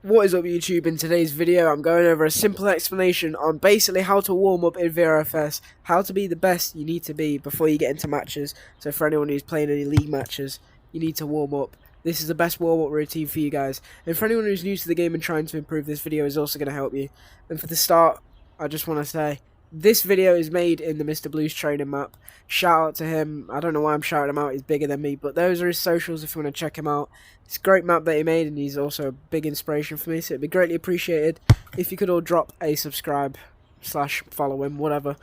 What is up YouTube? In today's video I'm going over a simple explanation on basically how to warm up in VRFS, how to be the best you need to be before you get into matches. So for anyone who's playing any league matches, you need to warm up. This is the best warm up routine for you guys. And for anyone who's new to the game and trying to improve, this video is also going to help you. And for the start, I just want to say, this video is made in the Mr Blu's training map. Shout out to him. I don't know why I'm shouting him out, he's bigger than me, but those are his socials if you want to check him out. It's a great map that he made and he's also a big inspiration for me, so it'd be greatly appreciated if you could all drop a subscribe / follow him, whatever.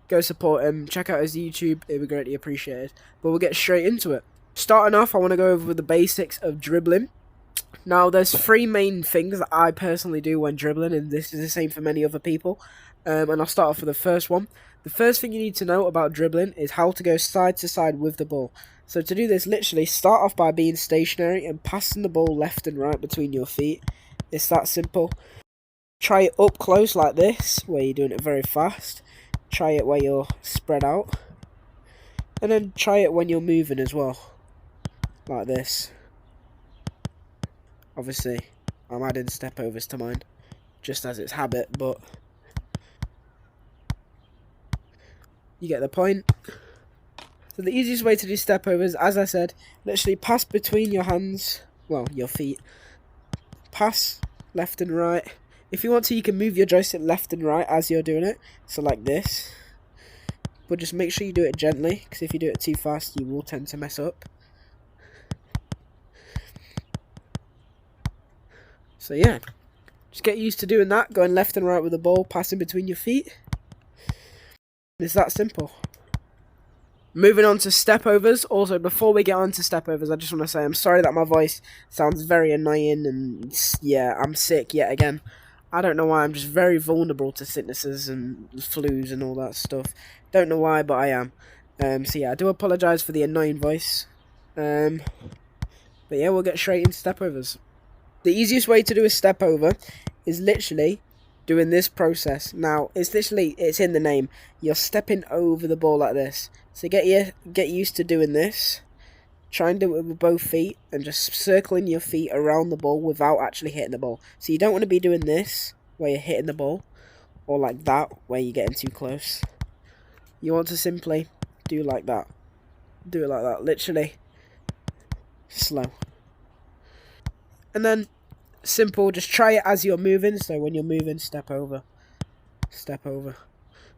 Go support him, check out his YouTube, it'd be greatly appreciated. But we'll get straight into it. Starting off, I want to go over the basics of dribbling. Now, there's three main things that I personally do when dribbling, and this is the same for many other people. And I'll start off with the first one. The first thing you need to know about dribbling is how to go side to side with the ball. So to do this, literally start off by being stationary and passing the ball left and right between your feet. It's that simple. Try it up close like this, where you're doing it very fast. Try it where you're spread out. And then try it when you're moving as well, like this. Obviously, I'm adding step overs to mine, just as it's habit, but you get the point. So the easiest way to do step overs, as I said, literally pass between your hands, well, your feet. Pass left and right. If you want to, you can move your joystick left and right as you're doing it, so like this. But just make sure you do it gently, because if you do it too fast, you will tend to mess up. So yeah, just get used to doing that, going left and right with the ball, passing between your feet. It's that simple. Moving on to step overs. Also, before we get on to step overs, I just want to say I'm sorry that my voice sounds very annoying and yeah, I'm sick yet again. I don't know why, I'm just very vulnerable to sicknesses and flus and all that stuff. Don't know why, but I am. So yeah, I do apologise for the annoying voice. But yeah, we'll get straight into step overs. The easiest way to do a step over is literally doing this process. Now, it's in the name. You're stepping over the ball like this. So get used to doing this. Try and do it with both feet and just circling your feet around the ball without actually hitting the ball. So you don't want to be doing this where you're hitting the ball, or like that where you're getting too close. You want to simply do like that. Do it like that, literally slow. And then simple, just try it as you're moving. So when you're moving, step over, step over.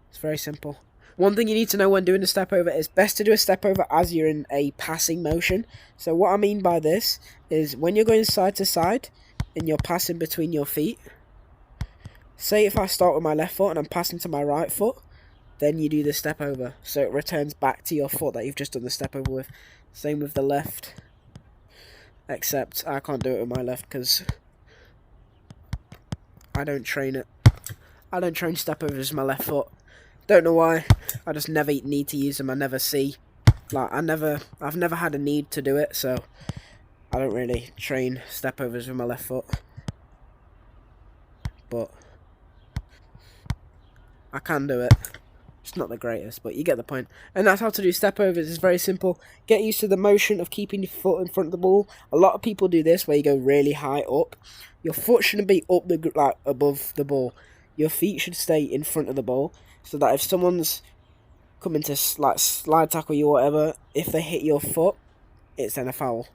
It's very simple. One thing you need to know when doing a step over is best to do a step over as you're in a passing motion. So what I mean by this is when you're going side to side and you're passing between your feet. Say if I start with my left foot and I'm passing to my right foot, then you do the step over. So it returns back to your foot that you've just done the step over with. Same with the left. Except I can't do it with my left because I don't train it. I don't train step overs with my left foot. Don't know why. I just never need to use them. I never see. Like I've never had a need to do it, so I don't really train step overs with my left foot. But I can do it. It's not the greatest, but you get the point. And that's how to do step overs. It's very simple. Get used to the motion of keeping your foot in front of the ball. A lot of people do this where you go really high up. Your foot shouldn't be up above the ball. Your feet should stay in front of the ball, so that if someone's coming to slide tackle you or whatever, if they hit your foot, it's then a foul.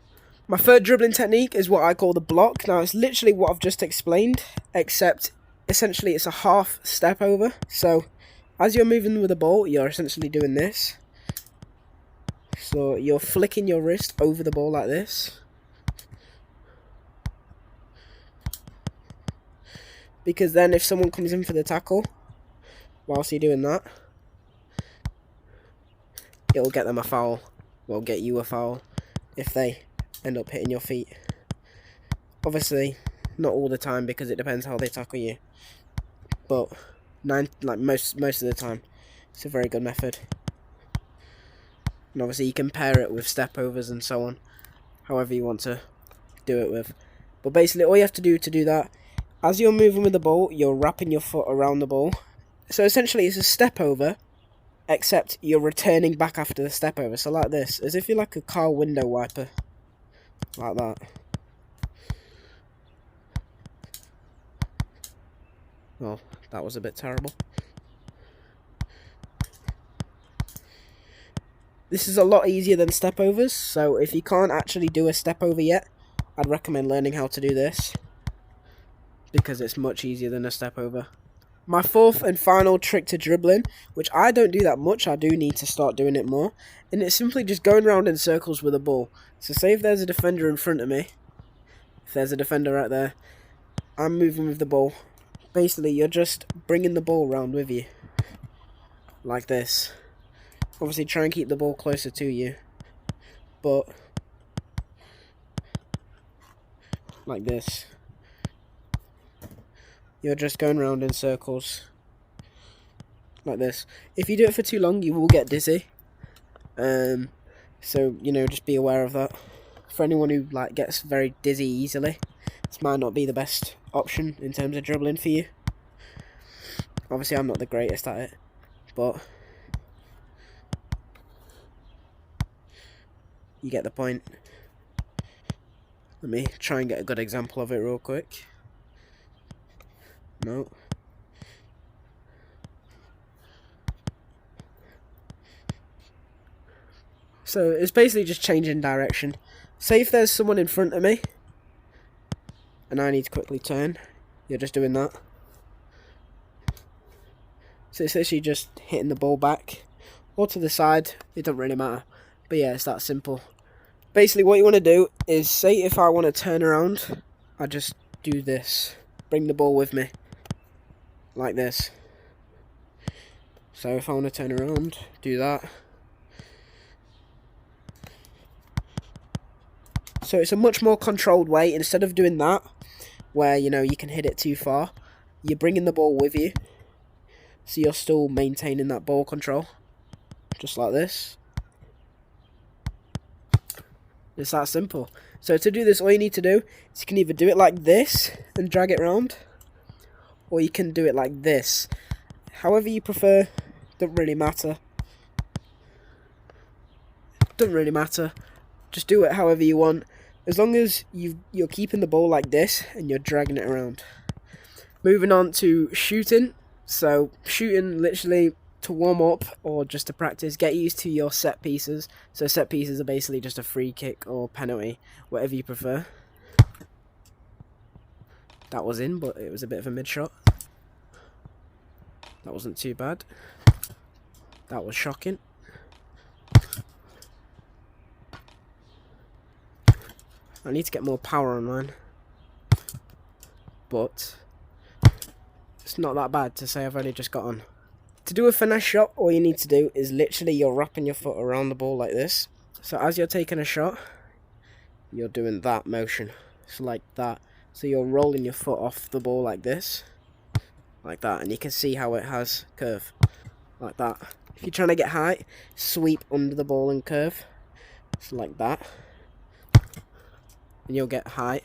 My third dribbling technique is what I call the block. Now it's literally what I've just explained, except essentially it's a half step over. So as you're moving with the ball, you're essentially doing this. So you're flicking your wrist over the ball like this. Because then if someone comes in for the tackle, whilst you're doing that, it'll get them a foul. Well, get you a foul if they end up hitting your feet. Obviously, not all the time because it depends how they tackle you. But most of the time, it's a very good method. And obviously you can pair it with step overs and so on, however you want to do it with. But basically all you have to do that, as you're moving with the ball, you're wrapping your foot around the ball. So essentially it's a step over, except you're returning back after the step over. So like this, as if you're like a car window wiper. Like that. Well, that was a bit terrible. This is a lot easier than step overs, so if you can't actually do a step over yet, I'd recommend learning how to do this, because it's much easier than a step over. My fourth and final trick to dribbling, which I don't do that much, I do need to start doing it more, and it's simply just going around in circles with a ball. So say if there's a defender in front of me, if there's a defender right there, I'm moving with the ball. Basically, you're just bringing the ball around with you, like this. Obviously, try and keep the ball closer to you, but like this. You're just going around in circles, like this. If you do it for too long, you will get dizzy. So, you know, just be aware of that. For anyone who gets very dizzy easily, this might not be the best option in terms of dribbling for you. Obviously, I'm not the greatest at it, but you get the point. Let me try and get a good example of it real quick. No. So it's basically just changing direction. Say if there's someone in front of me and I need to quickly turn, you're just doing that. So it's literally just hitting the ball back or to the side, it doesn't really matter. But yeah, it's that simple. Basically what you want to do is, say if I want to turn around, I just do this. Bring the ball with me, like this. So if I want to turn around, do that. So it's a much more controlled way. Instead of doing that, where, you know, you can hit it too far, you're bringing the ball with you. So you're still maintaining that ball control. Just like this. It's that simple. So to do this, all you need to do is you can either do it like this and drag it around, or you can do it like this. However you prefer, doesn't really matter. Doesn't really matter. Just do it however you want. As long as you're keeping the ball like this and you're dragging it around. Moving on to shooting. So shooting, literally to warm up or just to practice, get used to your set pieces. So set pieces are basically just a free kick or penalty, whatever you prefer. That was in, but it was a bit of a mid shot. That wasn't too bad. That was shocking. I need to get more power on mine, but it's not that bad to say I've only just got on. To do a finesse shot, all you need to do is literally you're wrapping your foot around the ball like this. So as you're taking a shot, you're doing that motion. So like that. So you're rolling your foot off the ball like this. Like that. And you can see how it has curve. Like that. If you're trying to get height, sweep under the ball and curve. So like that. And you'll get height.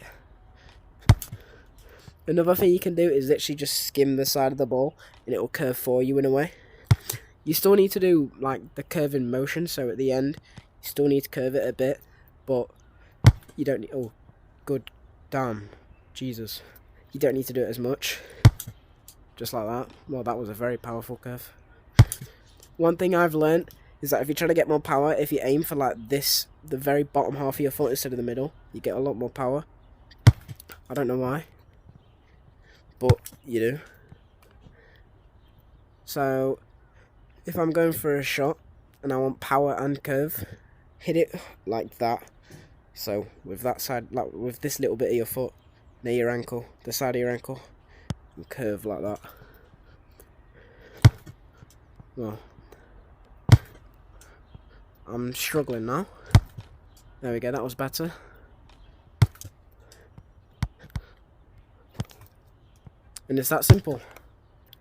Another thing you can do is literally just skim the side of the ball and it will curve for you in a way. You still need to do like the curving motion, so at the end you still need to curve it a bit, but you don't need, oh good damn, Jesus, you don't need to do it as much. Just like that. Well, that was a very powerful curve. One thing I've learned is that if you're trying to get more power, if you aim for like this, the very bottom half of your foot instead of the middle, you get a lot more power. I don't know why, but you do. So if I'm going for a shot and I want power and curve, hit it like that. So with that side, like with this little bit of your foot near your ankle, the side of your ankle, and curve like that. Well, I'm struggling now. There we go, that was better. And it's that simple.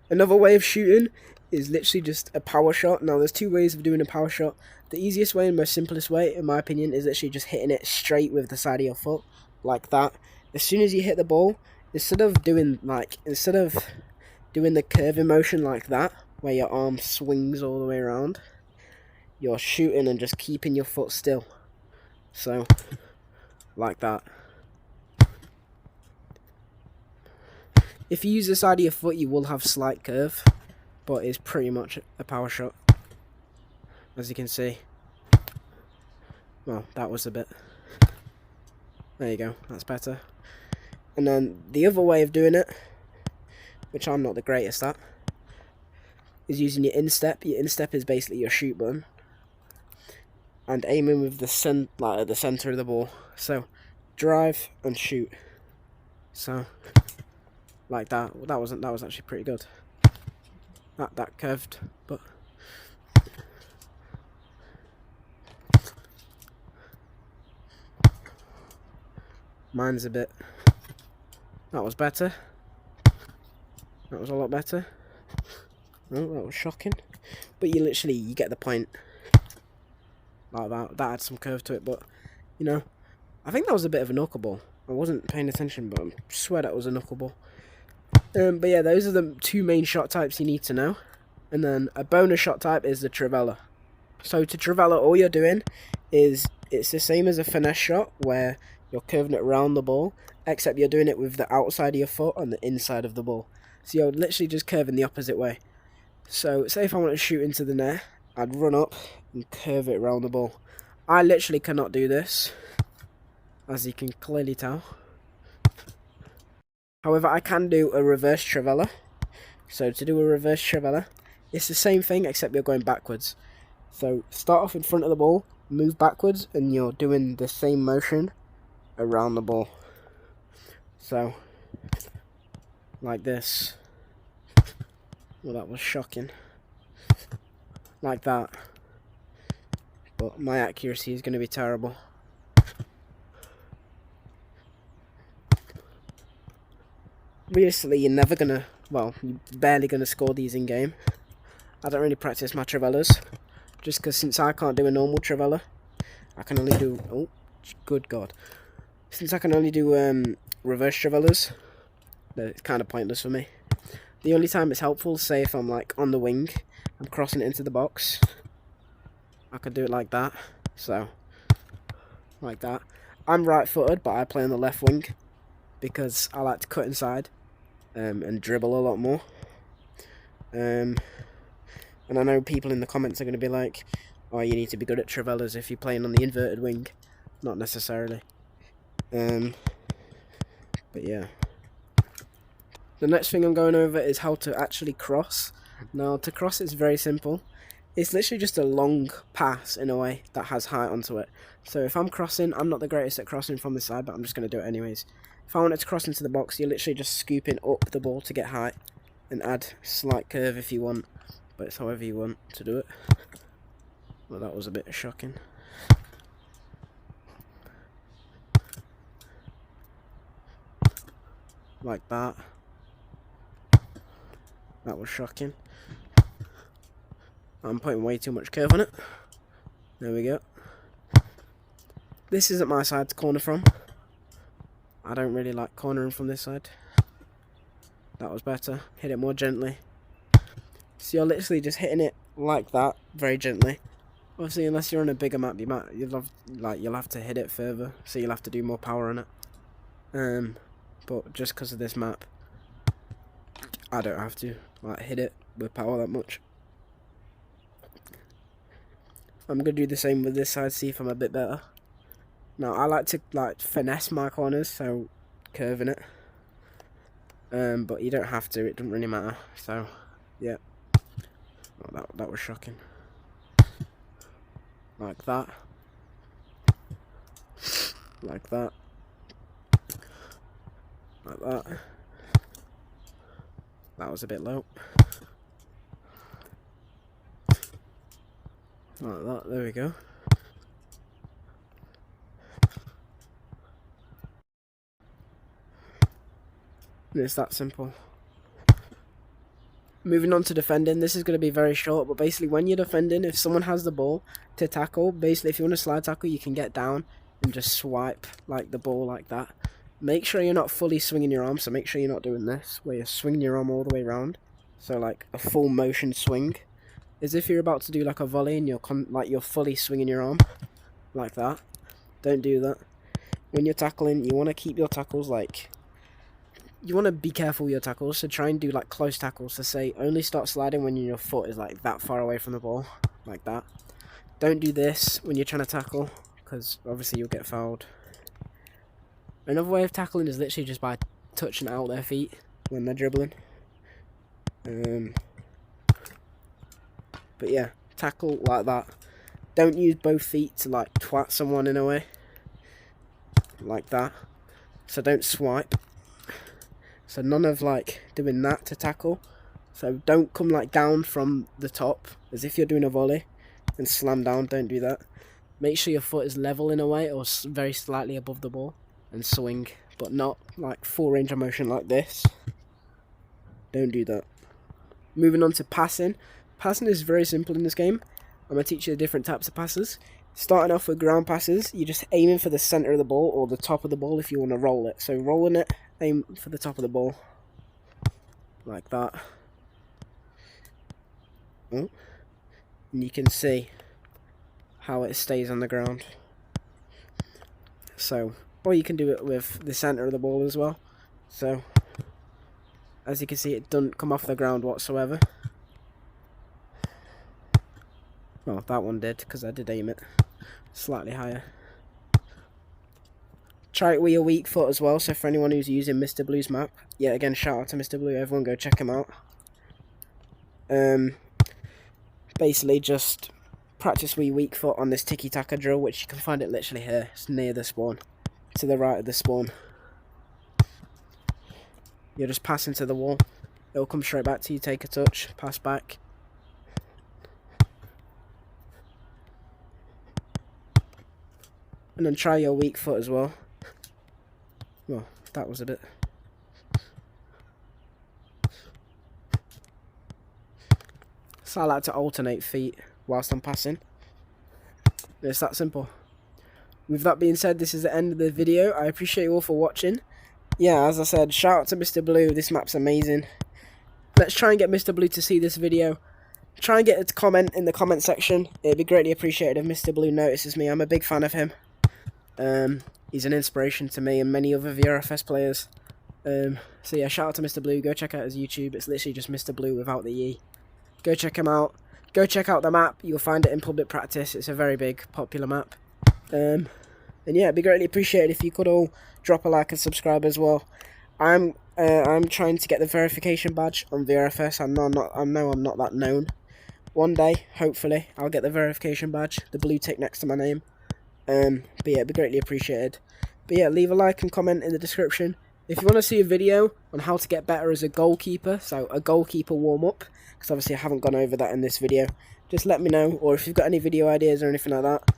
Another way of shooting is literally just a power shot. Now there's two ways of doing a power shot. The easiest way and most simplest way, in my opinion, is actually just hitting it straight with the side of your foot, like that. As soon as you hit the ball, instead of doing the curving motion like that, where your arm swings all the way around, you're shooting and just keeping your foot still. So, like that. If you use the side of your foot, you will have slight curve, but it's pretty much a power shot, as you can see. Well, that was a bit. There you go, that's better. And then the other way of doing it, which I'm not the greatest at, is using your instep. Your instep is basically your shoot button, and aiming with the at the center of the ball. So drive and shoot. So like that. Well, that was actually pretty good. That curved, but mine's a bit. That was better. That was a lot better. Oh, that was shocking. But you get the point. Like that. That had some curve to it, but you know, I think that was a bit of a knuckleball. I wasn't paying attention, but I swear that was a knuckleball. But yeah, those are the two main shot types you need to know. And then a bonus shot type is the trivela. So to trivela, all you're doing is, it's the same as a finesse shot where you're curving it around the ball, except you're doing it with the outside of your foot on the inside of the ball. So you're literally just curving the opposite way. So say if I want to shoot into the net, I'd run up and curve it around the ball. I literally cannot do this, as you can clearly tell. However, I can do a reverse trivela. So to do a reverse trivela, it's the same thing except you're going backwards. So start off in front of the ball, move backwards, and you're doing the same motion around the ball. So like this. Well, that was shocking. Like that. But my accuracy is going to be terrible. Realistically, you're never gonna, well, you're barely gonna score these in game. I don't really practice my trivelas, just because since I can't do a normal trivela, I can only do, oh, good God. Since I can only do reverse trivelas, it's kind of pointless for me. The only time it's helpful, say if I'm like on the wing, I'm crossing it into the box, I could do it like that, so, like that. I'm right-footed, but I play on the left wing, because I like to cut inside. And dribble a lot more. And I know people in the comments are going to be like, oh, you need to be good at trivelas if you're playing on the inverted wing. Not necessarily. But yeah. The next thing I'm going over is how to actually cross. Now, to cross is very simple. It's literally just a long pass, in a way, that has height onto it. So if I'm crossing, I'm not the greatest at crossing from the side, but I'm just going to do it anyways. If I wanted to cross into the box, you're literally just scooping up the ball to get height and add slight curve if you want, but it's however you want to do it. Well, that was a bit shocking. Like that. That was shocking. I'm putting way too much curve on it. There we go. This isn't my side to corner from. I don't really like cornering from this side. That was better. Hit it more gently. So you're literally just hitting it like that, very gently. Obviously, unless you're on a bigger map, you'll have to hit it further, so you'll have to do more power on it. But just because of this map, I don't have to hit it with power that much. I'm gonna do the same with this side, see if I'm a bit better. Now, I like to finesse my corners, so curving it. But you don't have to, it doesn't really matter. So, yeah. Oh, that was shocking. Like that. Like that. Like that. That was a bit low. Like that, there we go. It's that simple. Moving on to defending, this is going to be very short, but basically when you're defending, if someone has the ball to tackle, basically if you want to slide tackle, you can get down and just swipe the ball like that. Make sure you're not fully swinging your arm, so make sure you're not doing this, where you're swinging your arm all the way around. So like a full motion swing, as if you're about to do like a volley and you're fully swinging your arm, like that. Don't do that. When you're tackling, you want to keep your tackles like you want to be careful with your tackles, so try and do like close tackles. So say only start sliding when your foot is like that far away from the ball, like that. Don't do this when you're trying to tackle, because obviously you'll get fouled. Another way of tackling is literally just by touching out their feet when they're dribbling. But yeah, tackle like that. Don't use both feet to like twat someone in a way, like that. So don't swipe. So none of like doing that to tackle. So don't come like down from the top as if you're doing a volley and slam down. Don't do that. Make sure your foot is level in a way or very slightly above the ball and swing, but not like full range of motion like this. Don't do that. Moving on to passing. Passing is very simple in this game. I'm going to teach you the different types of passes. Starting off with ground passes, you're just aiming for the centre of the ball or the top of the ball if you want to roll it. So rolling it, aim for the top of the ball. Like that. Oh. And you can see how it stays on the ground. So, or you can do it with the centre of the ball as well. So, as you can see, it doesn't come off the ground whatsoever. Well, that one did, because I did aim it slightly higher. Try it with your weak foot as well, so for anyone who's using Mr Blu's map, yeah, again, shout out to Mr Blu, everyone go check him out. Basically just practice with your weak foot on this tiki-taka drill, which you can find it literally here. It's near the spawn, to the right of the spawn. You're just passing to the wall. It'll come straight back to you, take a touch, pass back. And then try your weak foot as well. Well, that was a bit. So I like to alternate feet whilst I'm passing. It's that simple. With that being said, this is the end of the video. I appreciate you all for watching. Yeah, as I said, shout out to Mr Blu. This map's amazing. Let's try and get Mr Blu to see this video. Try and get it to comment in the comment section. It'd be greatly appreciated if Mr Blu notices me. I'm a big fan of him. He's an inspiration to me and many other VRFS players. So yeah, shout out to Mr Blu. Go check out his YouTube. It's literally just Mr Blu without the E. Go check him out. Go check out the map. You'll find it in public practice. It's a very big, popular map. And yeah, it'd be greatly appreciated if you could all drop a like and subscribe as well. I'm trying to get the verification badge on VRFS. I know I'm not that known. One day, hopefully, I'll get the verification badge, the blue tick next to my name. But yeah, it'd be greatly appreciated. But yeah, leave a like and comment in the description. If you want to see a video on how to get better as a goalkeeper, so a goalkeeper warm-up, because obviously I haven't gone over that in this video, just let me know. Or if you've got any video ideas or anything like that,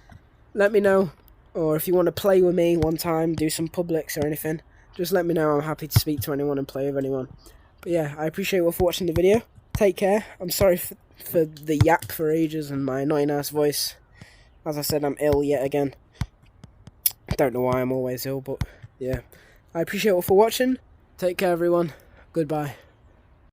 let me know. Or if you want to play with me one time, do some publics or anything, just let me know. I'm happy to speak to anyone and play with anyone. But yeah, I appreciate you all for watching the video. Take care. I'm sorry for the yak for ages and my annoying ass voice. As I said, I'm ill yet again. I don't know why I'm always ill, but yeah. I appreciate you all for watching. Take care, everyone. Goodbye.